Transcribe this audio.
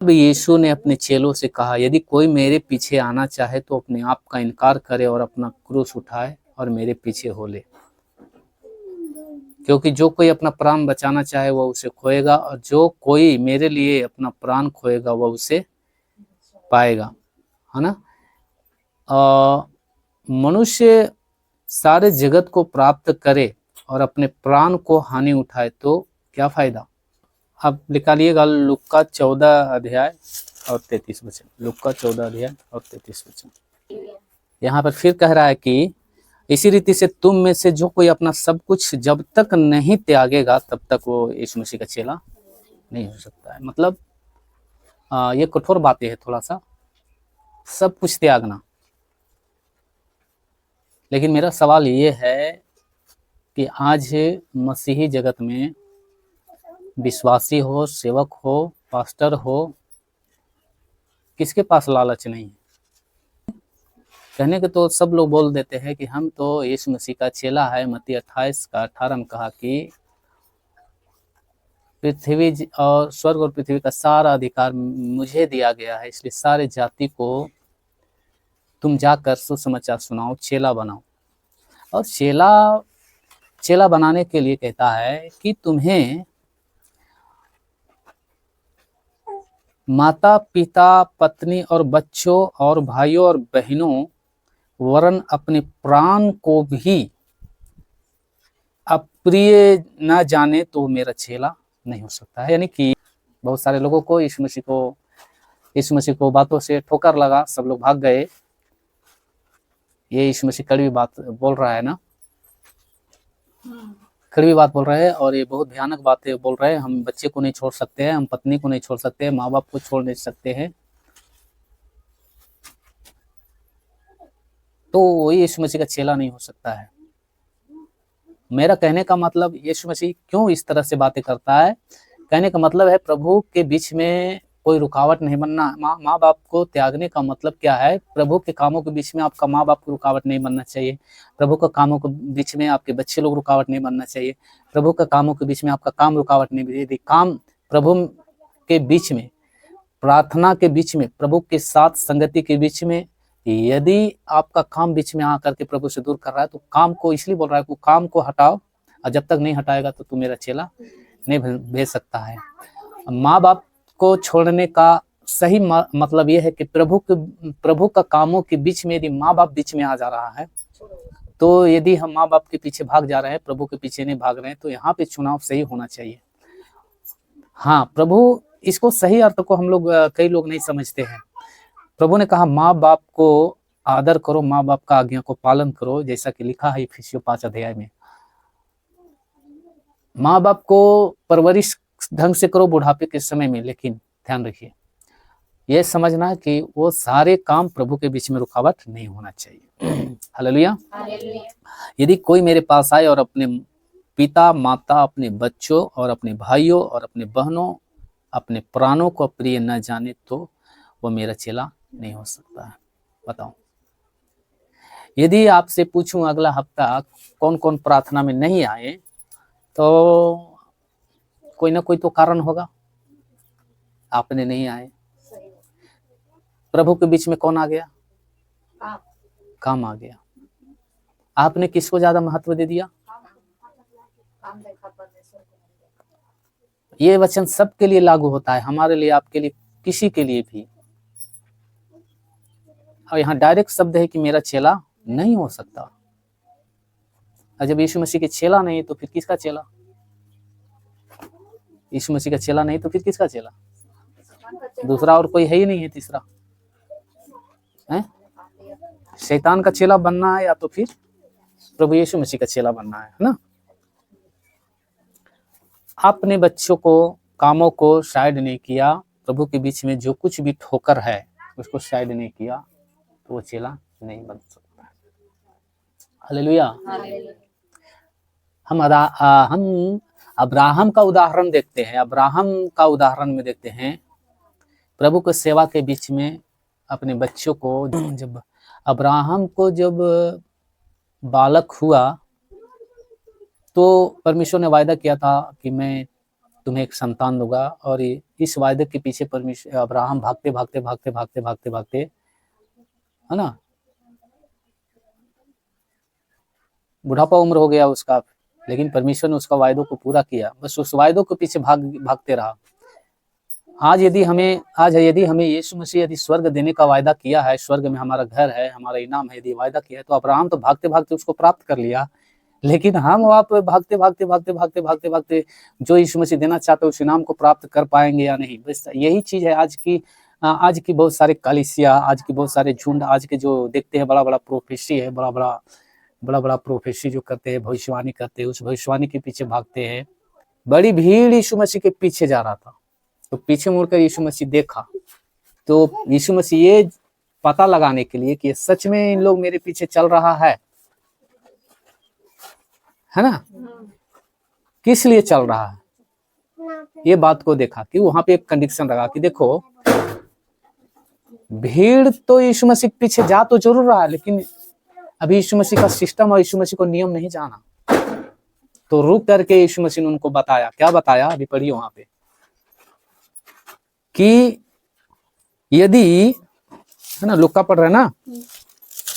अब यीशु ने अपने चेलों से कहा, यदि कोई मेरे पीछे आना चाहे तो अपने आप का इनकार करे और अपना क्रूस उठाए और मेरे पीछे हो ले। क्योंकि जो कोई अपना प्राण बचाना चाहे वह उसे खोएगा, और जो कोई मेरे लिए अपना प्राण खोएगा वह उसे पाएगा, है ना। मनुष्य सारे जगत को प्राप्त करे और अपने प्राण को हानि उठाए तो क्या फायदा। अब निकालिएगा लुक्का 14 अध्याय और 33 वचन। लुक्का 14 अध्याय और 33 वचन। यहाँ पर फिर कह रहा है कि इसी रीति से तुम में से जो कोई अपना सब कुछ जब तक नहीं त्यागेगा तब तक वो यीशु मसीह का चेला नहीं हो सकता है। मतलब ये कठोर बातें है थोड़ा सा, सब कुछ त्यागना। लेकिन मेरा सवाल ये है कि आज मसीही जगत में विश्वासी हो, सेवक हो, पास्टर हो, किसके पास लालच नहीं है। कहने के तो सब लोग बोल देते हैं कि हम तो यीशु मसीह का चेला है। मत्ती 28 का 18 में कहा कि पृथ्वी और स्वर्ग और पृथ्वी का सारा अधिकार मुझे दिया गया है, इसलिए सारे जाति को तुम जाकर सुसमाचार सुनाओ, चेला बनाओ। और चेला बनाने के लिए कहता है कि तुम्हें माता पिता, पत्नी और बच्चों और भाइयों और बहनों वरन अपने प्राण को भी अप्रिय न जाने तो मेरा चेला नहीं हो सकता है। यानी कि बहुत सारे लोगों को यीशु मसीह को बातों से ठोकर लगा, सब लोग भाग गए। ये यीशु मसीह कड़वी बात बोल रहा है ना, कड़वी बात बोल रहे हैं, और ये बहुत भयानक बातें बोल रहे हैं। हम बच्चे को नहीं छोड़ सकते हैं, हम पत्नी को नहीं छोड़ सकते हैं, माँ बाप को छोड़ नहीं सकते हैं। तो वही यीशु मसीह का चेला नहीं हो सकता है। मेरा कहने का मतलब, यीशु मसीह क्यों इस तरह से बातें करता है, कहने का मतलब है प्रभु के बीच में कोई रुकावट नहीं बनना। माँ बाप को त्यागने का मतलब क्या है, प्रभु के कामों के बीच में आपका माँ बाप को रुकावट नहीं बनना चाहिए। प्रभु के कामों के बीच में आपके बच्चे लोग रुकावट नहीं बनना चाहिए। प्रभु के कामों के बीच में आपका काम रुकावट नहीं चाहिए। काम प्रभु के बीच में, प्रार्थना के बीच में, प्रभु के साथ संगति के बीच में, यदि आपका काम बीच में आकर के प्रभु से दूर कर रहा है तो काम को, इसलिए बोल रहा है कि काम को हटाओ, और जब तक नहीं हटाएगा तो तू मेरा चेला नहीं भेज सकता है। माँ बाप को छोड़ने का सही मतलब यह है कि प्रभु का कामों के बीच में यदि माँ बाप बीच में आ जा रहा है, तो यदि हम माँ बाप के पीछे भाग जा रहे हैं, प्रभु के पीछे नहीं भाग रहे हैं, तो यहाँ पे चुनाव सही होना चाहिए। हाँ, प्रभु इसको सही अर्थ को हम लोग, कई लोग नहीं समझते हैं। प्रभु ने कहा माँ बाप को आदर करो, माँ बाप का आज्ञा को पालन करो, जैसा कि लिखा है इफिसियों 5 अध्याय में। माँ बाप को परवरिश ढंग से करो बुढ़ापे के समय में, लेकिन ध्यान रखिए यह समझना कि वो सारे काम प्रभु के बीच में रुकावट नहीं होना चाहिए। हालेलुया। यदि कोई मेरे पास आए और अपने पिता माता, अपने बच्चों और अपने भाइयों और अपने बहनों, अपने प्राणों को प्रिय न जाने तो वो मेरा चेला नहीं हो सकता है। बताओ, यदि आपसे पूछूं अगला हफ्ता कौन कौन प्रार्थना में नहीं आए, तो कोई ना कोई तो कारण होगा, आपने नहीं आए। प्रभु के बीच में कौन आ गया? काम आ गया। आपने किसको ज्यादा महत्व दे दिया? ये वचन सबके लिए लागू होता है, हमारे लिए, आपके लिए, किसी के लिए भी। और यहाँ डायरेक्ट शब्द है कि मेरा चेला नहीं हो सकता। और जब यीशु मसीह के चेला नहीं तो फिर किसका चेला? यीशु मसीह का चेला नहीं तो फिर किसका चेला? दूसरा और कोई है ही नहीं है, तीसरा है। शैतान का चेला बनना है या तो फिर प्रभु यीशु मसीह का चेला बनना है ना। आपने बच्चों को, कामों को साइड नहीं किया, प्रभु के बीच में जो कुछ भी ठोकर है उसको साइड नहीं किया, तो वो चेला नहीं बन सकता। हालेलुया। हम अब्राहम का उदाहरण देखते हैं। अब्राहम का उदाहरण में देखते हैं, प्रभु के सेवा के बीच में अपने बच्चों को, जब अब्राहम को जब बालक हुआ तो परमेश्वर ने वायदा किया था कि मैं तुम्हें एक संतान दूंगा। और इस वायदे के पीछे परमेश्वर अब्राहम भागते भागते भागते भागते भागते भागते, है ना, बुढ़ापा उम्र हो गया उसका, लेकिन परमेश्वर ने उसका वायदों को पूरा किया। बस उस वायदों के पीछे भागते रहा। आज यदि हमें यीशु मसीह यदि स्वर्ग देने का वायदा किया है, स्वर्ग में हमारा घर है, हमारा इनाम है, यदि वायदा किया है, तो अब्राहम तो भागते भागते उसको प्राप्त कर लिया। लेकिन हम वहां पर भागते भागते भागते भागते भागते भागते जो यीशु मसीह देना चाहते उस इनाम को प्राप्त कर पाएंगे या नहीं। बस यही चीज है आज की बहुत सारे कलीसिया, आज की बहुत सारे झुंड, आज के जो देखते हैं बड़ा बड़ा प्रोफेसी है, बड़ा बड़ा प्रोफेसी जो करते हैं, भविष्यवाणी करते हैं, उस भविष्यवाणी के पीछे भागते हैं। बड़ी भीड़ यीशु मसीह के पीछे जा रहा था, तो पीछे मुड़कर यीशु मसीह देखा, तो यीशु मसीह ये पता लगाने के लिए कि सच में इन लोग मेरे पीछे चल रहा है ना, किस लिए चल रहा है, ये बात को देखा कि वहां पे एक कंडीशन लगा कि देखो, भीड़ तो यीशु मसीह पीछे जा तो जरूर रहा है, लेकिन अभी यीशु मसीह का सिस्टम और यीशु मसीह को नियम नहीं जाना। तो रुक करके यीशु मसीह ने उनको बताया, क्या बताया, अभी पढ़िए वहां पे, कि यदि, है ना, लुक्का पढ़ रहे हैं ना,